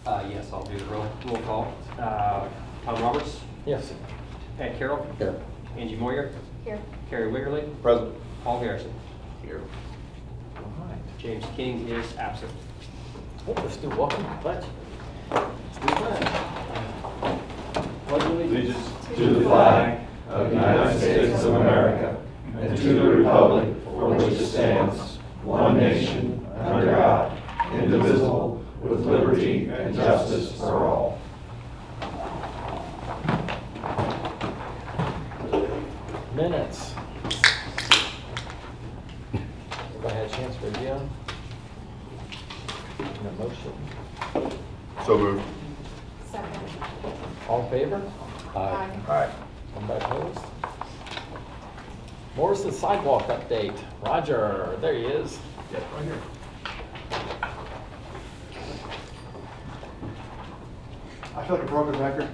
Yes, I'll do the roll call. Tom Roberts? Yes. Pat Carroll? Here. Angie Moyer? Here. Carrie Wiggerly? Present. Paul Garrison? Here. All right. James King is absent. Oh, let's do welcome to the pledge. Let's do that. Pledge Allegiance to the flag of the United States of America and to the republic for which it stands, one nation, under God, indivisible, with liberty and justice for all. Minutes. Everybody had a chance to review them? A motion. So moved. Second. All in favor? Aye. Aye. Anybody opposed? Morrison sidewalk update. Roger, there he is. Yep, right here. I feel like a broken record.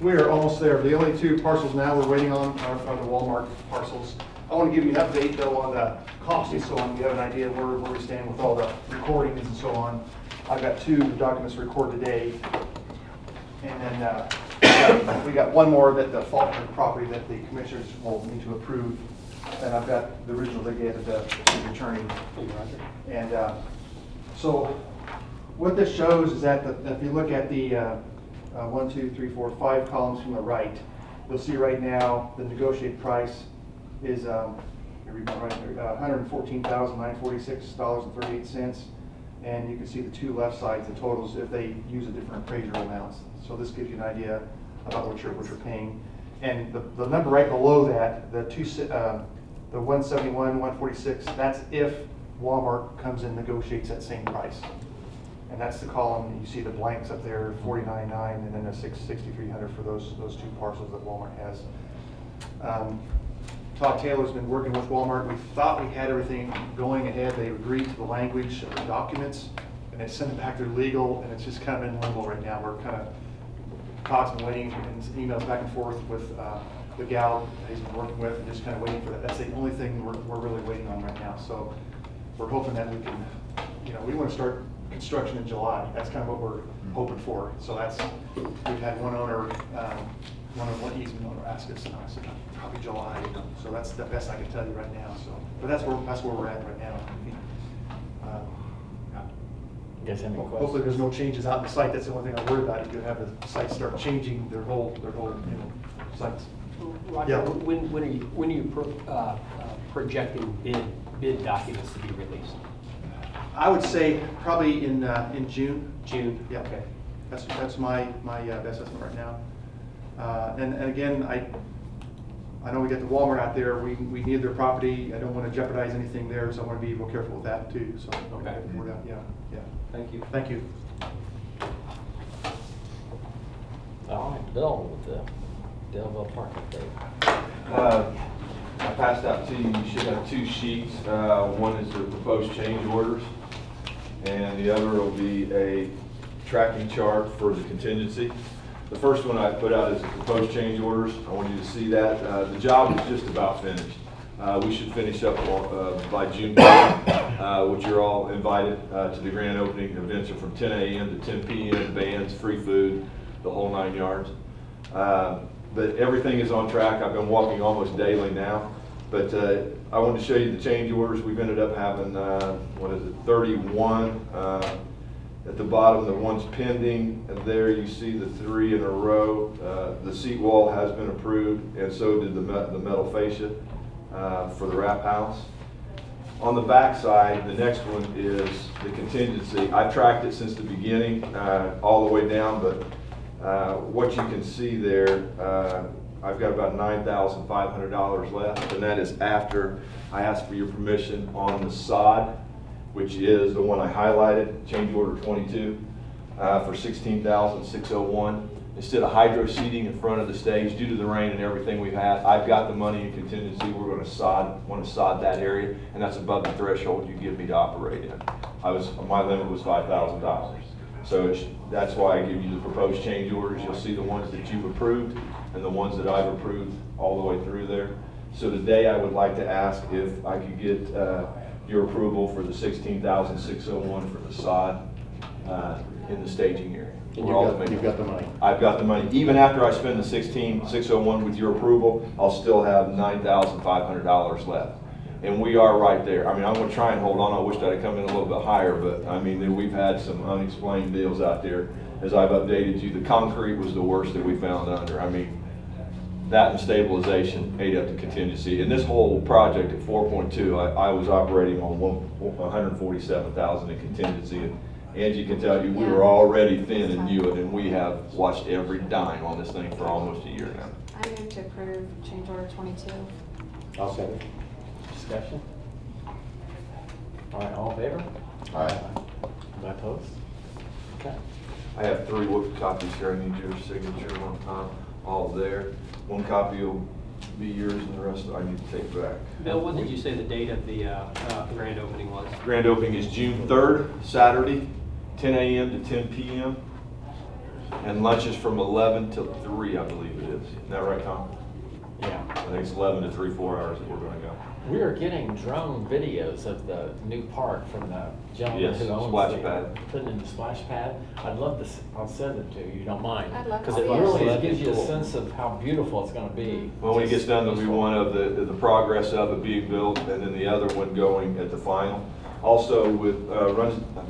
We are almost there. The only two parcels now we're waiting on are the Walmart parcels. I want to give you an update though on the cost and so on. You have an idea where we stand with all the recordings and so on. I've got two documents to record today. And then we got one more that the Faulkner property that the commissioners will need to approve. And I've got the original they gave to the attorney. And so what this shows is that if you look at the 1, 2, 3, 4, 5 columns from the right, you'll see right now the negotiated price is $114,946.38, and you can see the two left sides, the totals, if they use a different appraiser amounts. So this gives you an idea about what you're paying. And the number right below that, the 171, 146, that's if Walmart comes and negotiates that same price. And that's the column, you see the blanks up there, 49.9, and then the 6,300 for those two parcels that Walmart has. Todd Taylor's been working with Walmart. We thought we had everything going ahead. They agreed to the language of the documents, and they sent it back to legal, and it's just kind of in limbo right now. We're kind of, Todd's been waiting, and emails back and forth with the gal he's been working with, and just kind of waiting for that. That's the only thing we're really waiting on right now. So we're hoping that we can, we want to start construction in July. That's kind of what we're hoping for. So we've had one easement owner ask us, and I said probably July. So that's the best I can tell you right now. So, but that's where we're at right now. You guys have any questions? Hopefully, there's no changes out in the site. That's the only thing I worry about. You could have the site start changing their whole sites. Roger, Yeah. when are you projecting bid documents to be released? I would say probably in June. June. Yeah. Okay. That's my best estimate right now. And again, I know we got the Walmart out there. We need their property. I don't want to jeopardize anything there, so I want to be real careful with that too. So okay. Yeah. Thank you. Thank you. All right, Bill with the Delaware Park update. I passed out to you, you should have two sheets. One is the proposed change orders, and the other will be a tracking chart for the contingency. The first one I put out is the proposed change orders. I want you to see that. The job is just about finished. We should finish up by June 3rd, which you're all invited to the grand opening. Events are from 10 a.m. to 10 p.m., bands, free food, the whole 9 yards. But everything is on track. I've been walking almost daily now. But I wanted to show you the change orders. We've ended up having, 31 at the bottom. The one's pending, and there you see the 3 in a row. The seat wall has been approved, and so did the metal fascia for the wrap house. On the back side, the next one is the contingency. I tracked it since the beginning, all the way down, but what you can see there, I've got about $9,500 left, and that is after I asked for your permission on the sod, which is the one I highlighted, change order 22, for $16,601. Instead of hydro seating in front of the stage, due to the rain and everything we've had, I've got the money in contingency. We're going to want to sod that area, and that's above the threshold you give me to operate in. My limit was $5,000. So that's why I give you the proposed change orders. You'll see the ones that you've approved and the ones that I've approved all the way through there. So today I would like to ask if I could get your approval for the $16,601 for the sod in the staging area. And We're ultimately- you've got the money. I've got the money. Even after I spend the 16,601 with your approval, I'll still have $9,500 left. And we are right there. I mean, I'm gonna try and hold on. I wish I'd come in a little bit higher, but I mean, we've had some unexplained deals out there. As I've updated you, the concrete was the worst that we found under. I mean, that and stabilization ate up the contingency. And this whole project at 4.2, I was operating on 147,000 in contingency. And Angie can tell you, we were already thin and knew it, and we have watched every dime on this thing for almost a year now. I move to approve change order 22. I'll second. Discussion? All right, all in favor? Aye. By opposed? Okay. I have 3 copies here. I need your signature one time. All there. One copy will be yours, and the rest I need to take back. Bill, what did you say the date of the grand opening was? Grand opening is June 3rd, Saturday, 10 a.m. to 10 p.m. And lunch is from 11 till 3, I believe it is. Isn't that right, Tom? Yeah. I think it's 11 to 3-4 hours that we're going to go. We are getting drone videos of the new park from the gentleman Yes, who owns splash the, pad. putting in the splash pad. I'd love to, I'll send it to you, you don't mind? I'd love to Because it see it. really That'd be gives you a cool. sense of how beautiful it's gonna be. Well, when it gets Just done, there'll be peaceful. one of the progress of it being built, and then the other one going at the final. Also with I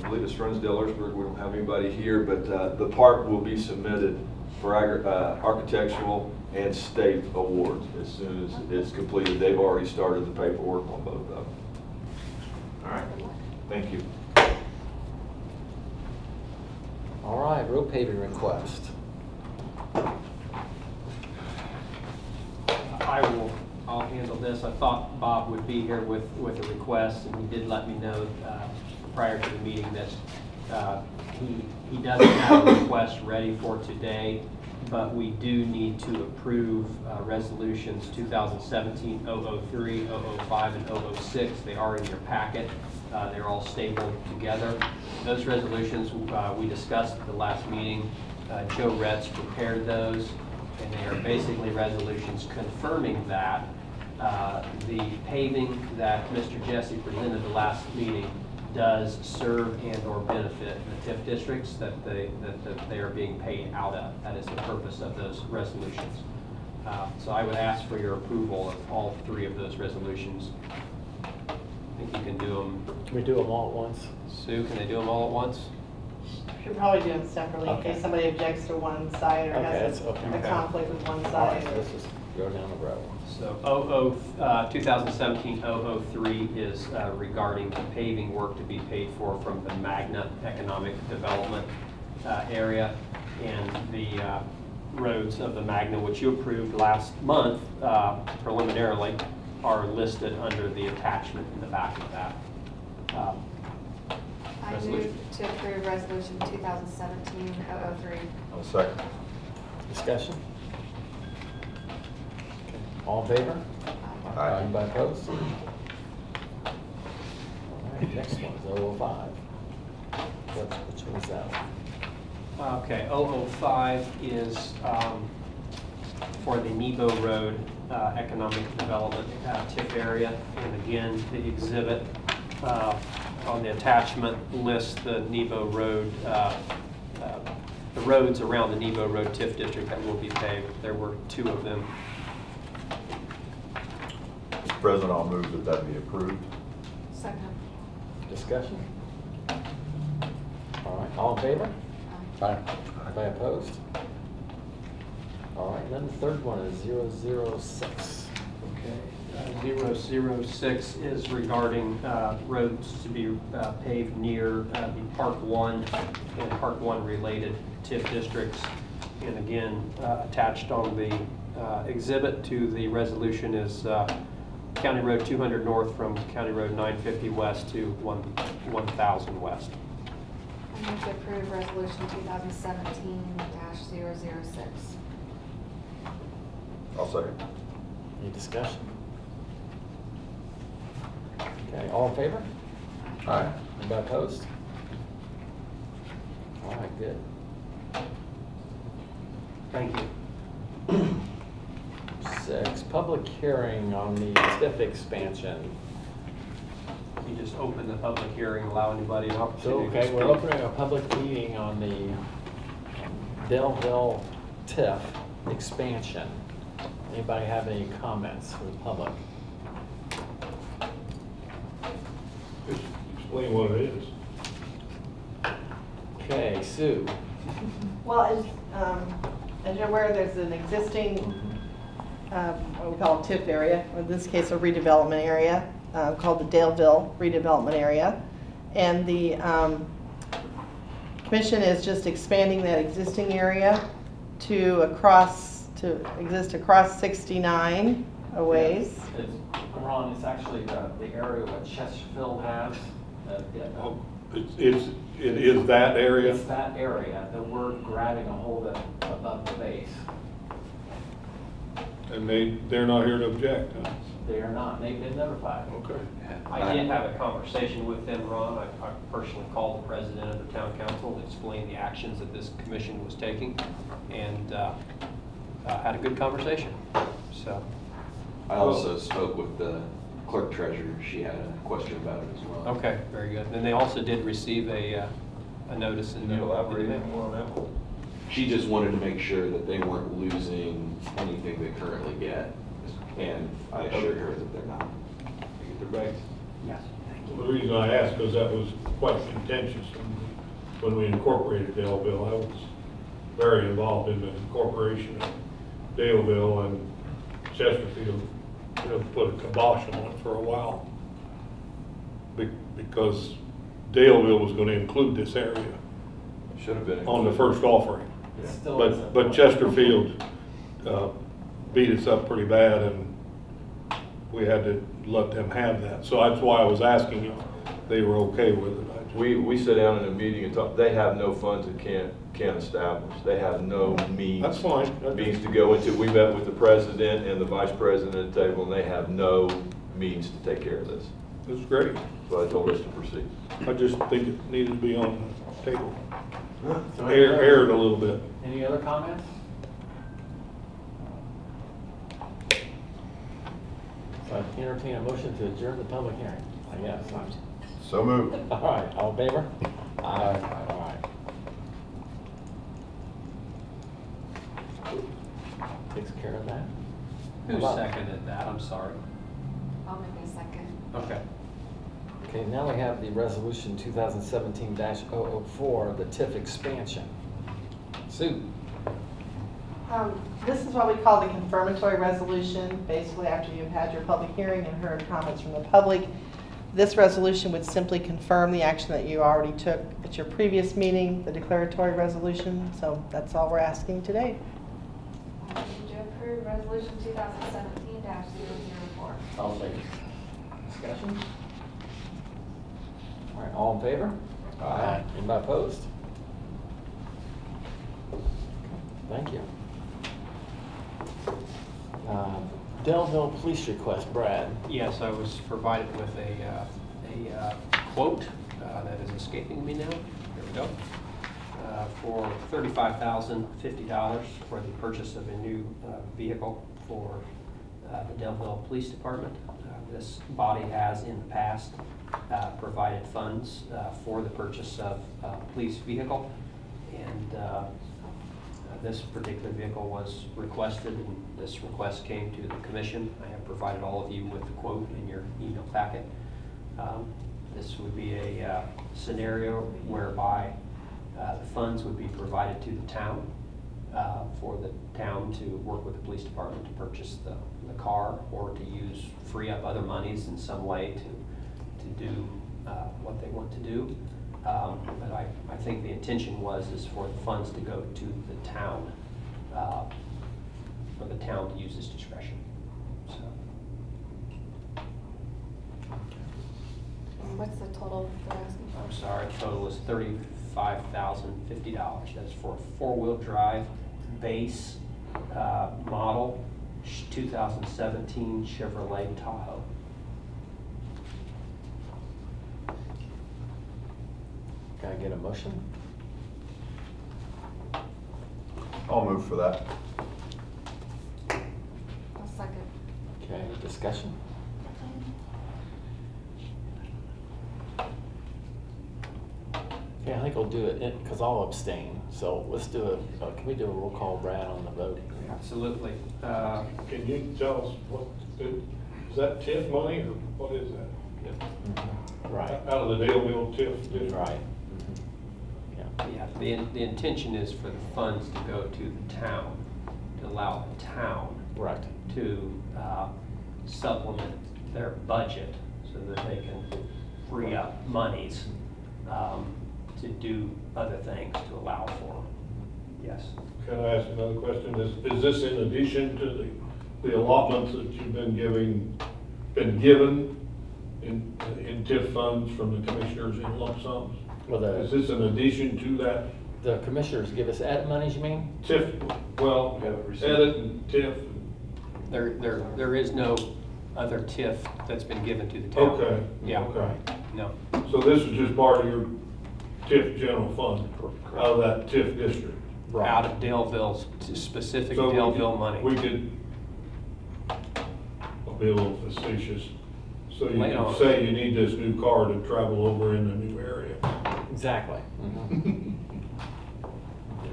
believe it's Runsdale-Erzberg, we don't have anybody here, but the park will be submitted for architectural and state awards as soon as it's completed. They've already started the paperwork on both of them. All right, thank you. All right, road paving request. I'll handle this. I thought Bob would be here with a request, and he did let me know prior to the meeting that he doesn't have a request ready for today, but we do need to approve resolutions 2017-003, 005, and 006. They are in your packet. They're all stapled together. Those resolutions we discussed at the last meeting. Joe Retz prepared those, and they are basically resolutions confirming that the paving that Mr. Jesse presented the last meeting does serve and or benefit the TIF districts that they are being paid out of. That is the purpose of those resolutions. So I would ask for your approval of all 3 of those resolutions. I think you can do them. Can we do them all at once? Sue, can they do them all at once? Should probably do them separately in Okay. case somebody objects to one side or Okay, has that's okay. a conflict with one All side. right, let's just go down the road. So 2017-003 is regarding the paving work to be paid for from the Magna Economic Development area, and the roads of the Magna, which you approved last month preliminarily, are listed under the attachment in the back of that. I Resolution. move to approve resolution 2017-003. I'll second. Discussion? Okay. All in favor? Aye. Anybody opposed? All right, next one is 005. Which one is that one? Okay, 005 is for the Nebo Road Economic Development TIF area. And again, the exhibit on the attachment lists the Nebo Road, the roads around the Nebo Road TIF district that will be paved. There were 2 of them. Mr. President, I'll move that that be approved. Second. Discussion? All right, all in favor? Aye. Anybody opposed? All right, then the third one is 006. Okay, 006 is regarding roads to be paved near the Park 1 and Park 1 related TIF districts. And again, attached on the exhibit to the resolution is County Road 200 North from County Road 950 West to 1000 West. I move to approve resolution 2017-006. I'll second. Any discussion? Okay, all in favor? Aye. Anybody opposed? All right, good. Thank you. 6, public hearing on the TIF expansion. you just open the public hearing, allow anybody an So, opportunity to okay, speak. we're opening a public meeting on the Delaware TIF expansion. Anybody have any comments for the public? Just explain what it is. Okay, Sue. Well, as you're aware, there's an existing, what we call a TIF area, or in this case, a redevelopment area, called the Daleville Redevelopment Area. And the commission is just expanding that existing area to exist across 69 a ways. Ron, it's actually the area what Chesterfield has. Oh, it is that area? It's that area that we're grabbing a hold of above the base. And they're not here to object, huh? They are not, they've been notified. Okay. I did have a conversation with them, Ron. I personally called the president of the town council to explain the actions that this commission was taking, and had a good conversation, so. I also spoke with the clerk treasurer. She had a question about it as well. Okay, very good. And they also did receive a notice in the. Can you elaborate more on that? She just wanted to make sure that they weren't losing anything they currently get, and I assured her that they're not. They get their bags. Yes. Well, the reason I asked, because that was quite contentious when we incorporated Daleville. I was very involved in the incorporation of Daleville, and Chesterfield, you know, put a kibosh on it for a while. Because Daleville was going to include this area Should have been. on the first offering. It still isn't. But Chesterfield beat us up pretty bad, and we had to let them have that. So that's why I was asking if they were okay with it. We sit down in a meeting and talk, they have no funds that can't establish. They have no means. That's fine. Means to go into. We met with the president and the vice president at the table, and they have no means to take care of this. It's great. So I told us to proceed. I just think it needed to be on the table. So Aired a little bit. Any other comments? So I entertain a motion to adjourn the public hearing. I guess. So moved. All right, all in favor? Aye. All right. Takes care of that. Who seconded that? I'm sorry. I'll make a second. Okay. Okay, now we have the resolution 2017-004, the TIF expansion. Sue? This is what we call the confirmatory resolution. Basically, after you've had your public hearing and heard comments from the public, this resolution would simply confirm the action that you already took at your previous meeting, the declaratory resolution. So that's all we're asking today. Motion to approve resolution 2017-004. I'll second. Discussion? All right, all in favor? Aye. Anybody opposed? Thank you. Deleville police request, Brad. Yes, I was provided with a quote that is escaping me now. There we go. For $35,050 for the purchase of a new vehicle for the Delaware Police Department. This body has in the past provided funds for the purchase of a police vehicle, and this particular vehicle was requested, and this request came to the commission. I have provided all of you with the quote in your email packet. This would be a scenario whereby the funds would be provided to the town for the town to work with the police department to purchase the car, or to free up other monies in some way to do what they want to do. But I think the intention is for the funds to go to the town, for the town to use its discretion. So. What's the total for asking? I'm sorry, the total is $35,050. That's for a four-wheel drive base model 2017 Chevrolet Tahoe. Can I get a motion? I'll move for that. I'll second. Okay, discussion? Okay, I think we'll do it, because I'll abstain. So let's do can we do a roll call, Brad, on the vote? Absolutely. Can you tell us is that TIF money or what is that? Right. Out of the Daleville TIF district? Right. Yeah, the intention is for the funds to go to the town, to allow the town Right. to supplement their budget so that they can free up monies to do other things to allow for them. Yes. Can I ask another question? Is this in addition to the allotments that you've been given in TIF funds from the commissioners in lump sums? Well, Is this in addition to that the commissioners give us edit monies, you mean? TIF, well, edit and TIF? There is no other TIF that's been given to the town. Okay. Yeah. Okay. No. So this is just part of your TIF general fund, out of that TIF district? Out of Daleville's, specific So Daleville money. We could, I'll be a little facetious, so you Lay on. could say you need this new car to travel over in the new area. Exactly. There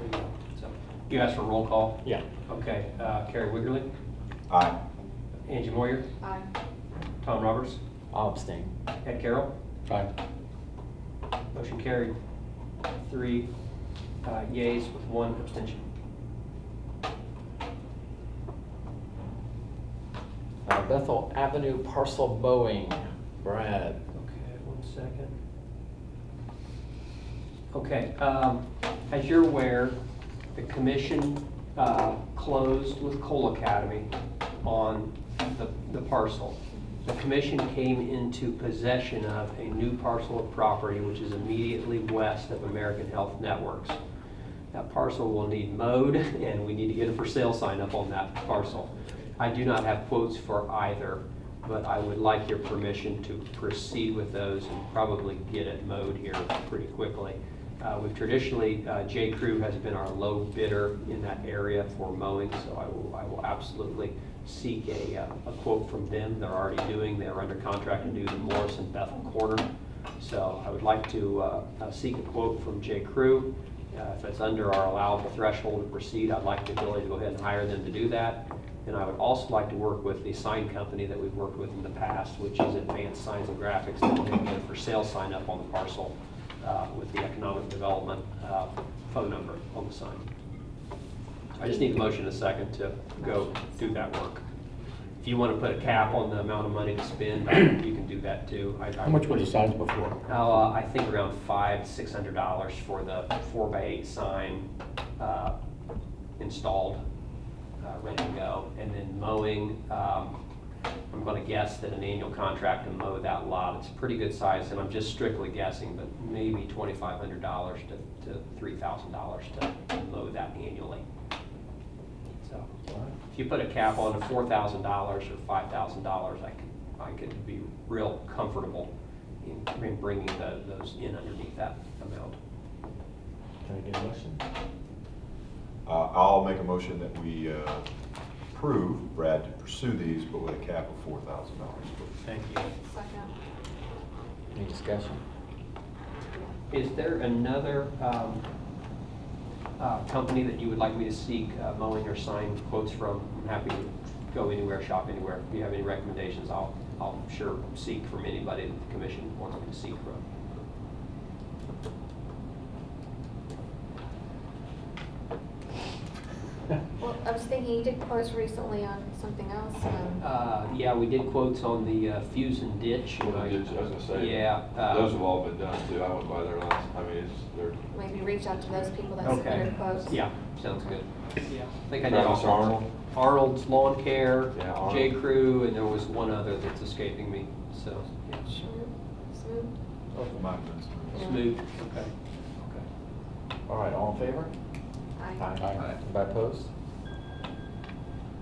you go. So, you asked for a roll call? Yeah. Okay, Carrie Wiggerly, Aye. Angie Moyer, Aye. Tom Roberts, I'll abstain. Ed Carroll. Aye. Motion carried. 3 yeas with 1 abstention. Bethel Avenue parcel mowing, Brad. Okay, 1 second. Okay, as you're aware, the commission closed with Coal Academy on the parcel. The commission came into possession of a new parcel of property which is immediately west of American Health Networks. That parcel will need mowed, and we need to get a for sale sign up on that parcel. I do not have quotes for either, but I would like your permission to proceed with those and probably get it mowed here pretty quickly. We've traditionally, J. Crew has been our low bidder in that area for mowing, so I will absolutely seek a quote from them. They're under contract to do the Morris and Bethel corner. So I would like to seek a quote from J. Crew. If it's under our allowable threshold to proceed, I'd like the ability to go ahead and hire them to do that. And I would also like to work with the sign company that we've worked with in the past, which is Advanced Signs and Graphics, that will get a for sale sign up on the parcel with the economic development phone number on the sign. I just need a motion in a second to go do that work. If you want to put a cap on the amount of money to spend, you can do that too. How much were the signs before? I think around $500–600 for the 4x8 sign installed, ready to go. And then mowing, I'm going to guess that an annual contract to mow that lot, it's a pretty good size, and I'm just strictly guessing, but maybe $2,500 to $3,000 to mow that annually. So if you put a cap on $4,000 or $5,000, I could be real comfortable in bringing those in underneath that amount. Can I get a motion? I'll make a motion that we approve Brad to pursue these, but with a cap of $4,000. Thank you. Second. Any discussion? Is there another company that you would like me to seek mowing or sign quotes from? I'm happy to go anywhere, shop anywhere. If you have any recommendations, I'll sure seek from anybody that the commission wants me to seek from. Well, I was thinking you did quotes recently on something else. Yeah, we did quotes on the fuse and ditch. I was gonna say. Yeah. Those have all been done too. I went by there last, they're. Maybe reach out to those people that Okay. submitted quotes. Yeah, sounds good. Yeah, I think I did Travis all. Arnold. Arnold's Lawn Care, Yeah, Arnold. J. Crew, and there was one other that's escaping me, so. Yeah. Smooth. Yeah. Smooth, okay. All right, all in favor? Aye. Anybody opposed?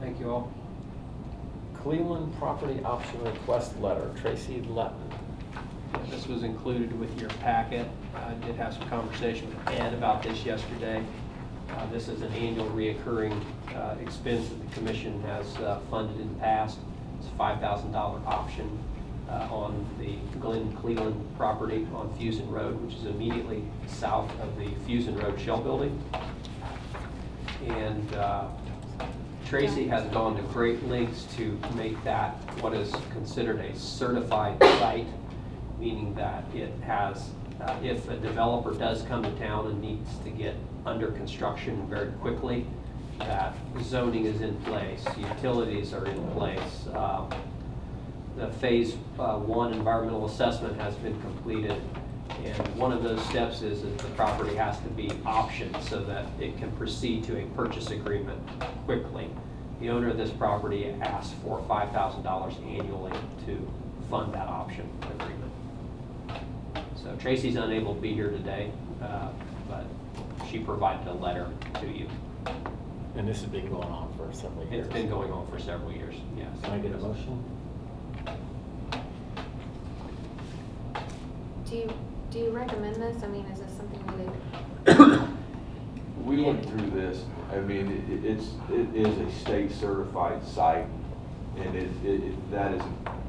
Thank you all. Cleveland property option request letter, Tracy Letton. This was included with your packet. I did have some conversation with Ed about this yesterday. This is an annual reoccurring expense that the commission has funded in the past. It's a $5,000 option on the Glen Cleveland property on Fusen Road, which is immediately south of the Fusen Road Shell Building. And Tracy has gone to great lengths to make that what is considered a certified site, meaning that it has, if a developer does come to town and needs to get under construction very quickly, that zoning is in place, utilities are in place. The phase 1 environmental assessment has been completed, and one of those steps is that the property has to be optioned so that it can proceed to a purchase agreement quickly. The owner of this property asked for $5,000 annually to fund that option agreement. So Tracy's unable to be here today, but she provided a letter to you. And this has been going on for several years. It's been going on for several years, yes. Can I get a motion? Do you recommend this? I mean, is this something we We went through this, I mean, it is a state certified site, and that is,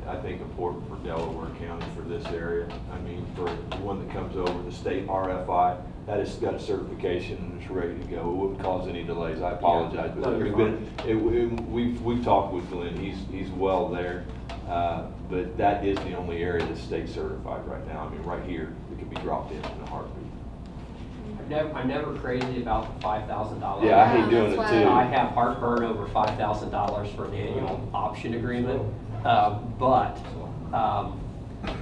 I think, important for Delaware County for this area. I mean, for the one that comes over, the state RFI, that has got a certification and it's ready to go. It wouldn't cause any delays, I apologize. No, But you're we've talked with Glenn, he's well there, but that is the only area that's state certified right now. I mean, right here, it could be dropped in a heartbeat. I'm never crazy about the $5,000. Yeah, I hate doing it that's too. I have heartburn over $5,000 for an annual option agreement, but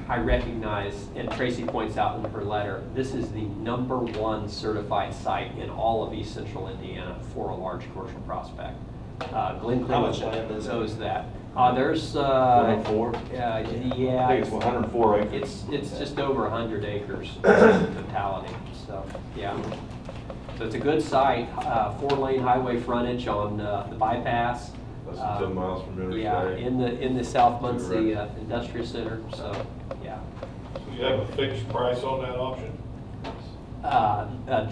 I recognize, and Tracy points out in her letter, this is the #1 certified site in all of East Central Indiana for a large commercial prospect. Glen How much Cleveland land is it? knows that. There's 104? yeah, I think it's 104 acres. it's just over 100 acres in totality. So yeah, so it's a good site. 4-lane highway frontage on the bypass. Less than 10 miles from interstate. Yeah, in the South Muncie Industrial Center. So yeah, Do you have a fixed price on that option?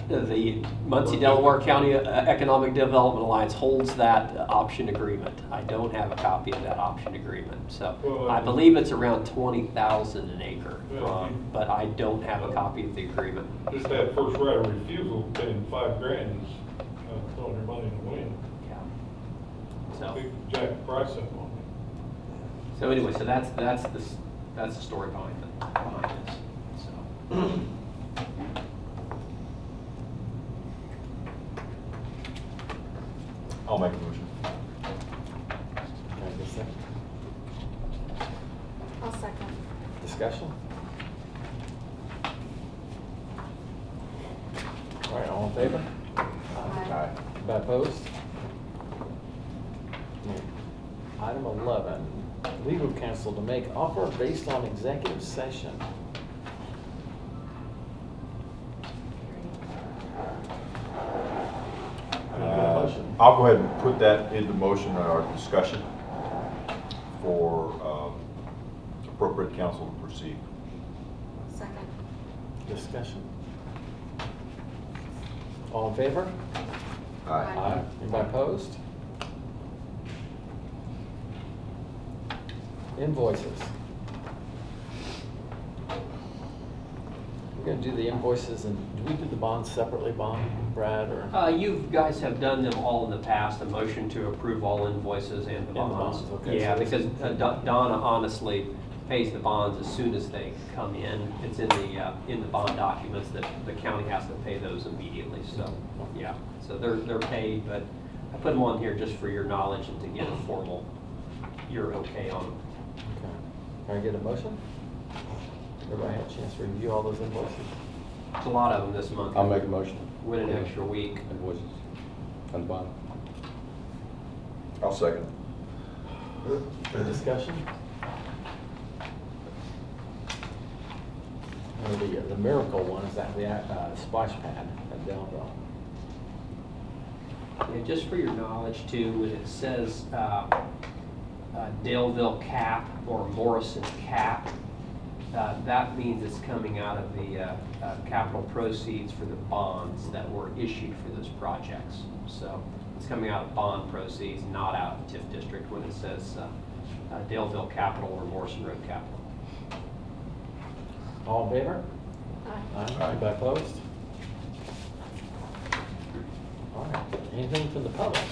the Muncie Delaware County Economic Development Alliance holds that option agreement. I don't have a copy of that option agreement, so Well, I believe it's around 20,000 an acre, Yeah. but I don't have a copy of the agreement. Just that first right of refusal, paying $5,000 is throwing your money in the wind. Yeah. So, Big jack the price up on it. so anyway, so that's the story behind this. So. I'll make a motion. Can I get a second? I'll second. Discussion? All right, all in favor? Aye. By opposed? Item 11, legal counsel to make offer based on executive session. Motion. I'll go ahead and put that into motion in our discussion for appropriate counsel to proceed. Second. Discussion. All in favor? Aye. Anybody opposed? Invoices. We're gonna do the invoices, and do we do the bonds separately, Brad, or? You guys have done them all in the past, a motion to approve all invoices and the bonds. bonds, okay. Yeah, So this because is- Donna honestly pays the bonds as soon as they come in. It's in the bond documents that the county has to pay those immediately, so, yeah. So they're paid, but I put them on here just for your knowledge and to get a formal, you're okay on them. Okay. Can I get a motion? Everybody had a chance to review all those invoices? It's a lot of them this month. I'll make a motion. Win an extra week. Invoices on the bottom. I'll second. Any discussion? The miracle one is that the splash pad at Delaware. Yeah, just for your knowledge too, when it says Daleville cap or Morrison cap, that means it's coming out of the capital proceeds for the bonds that were issued for those projects. So it's coming out of bond proceeds, not out of TIF district when it says Daleville capital or Morrison Road capital. All in favor? Aye. Aye. Anybody opposed? All right, anything from the public?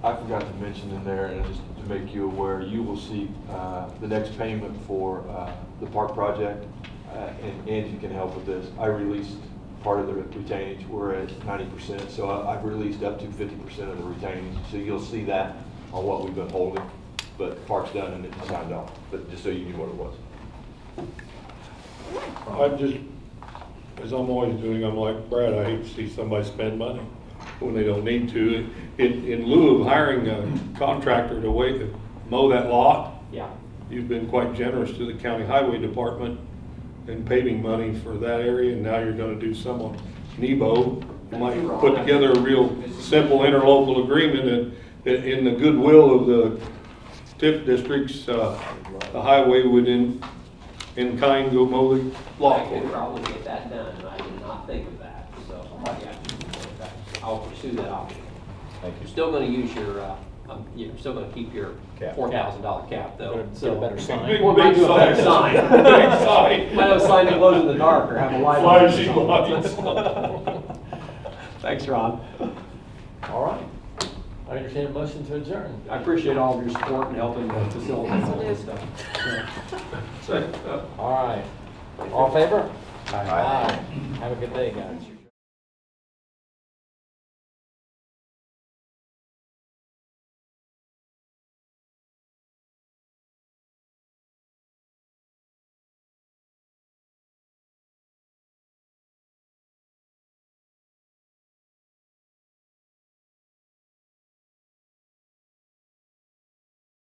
I forgot to mention in there, and just to make you aware, you will see the next payment for the park project, and Angie can help with this. I released part of the retainage. We're at 90%, so I've released up to 50% of the retainage. So you'll see that on what we've been holding, but park's done and it's signed off. But just so you knew what it was. I just, as I'm always doing, I'm like Brad, I hate to see somebody spend money when they don't need to. In lieu of hiring a contractor to mow that lot, Yeah. you've been quite generous to the county highway department in paving money for that area, and now you're gonna do some on Nebo. You might put together a real simple interlocal agreement, and in the goodwill of the TIF districts, the highway would in kind go mow the lot. I could probably get that done, and I did not think of that, so, yeah. I'll pursue that option. Thank You're you. still gonna use your, you're still gonna keep your Cap. $4,000 cap, though. Get a better sign. Big- Or might do a better sign. Big sign. Might have a sign that glows in the dark, or have a light on it. Flashing lights. Thanks, Ron. All right. I entertain a motion to adjourn. I appreciate all of your support and helping facilitate all this stuff. All right. All in favor? Aye. Have a good day, guys.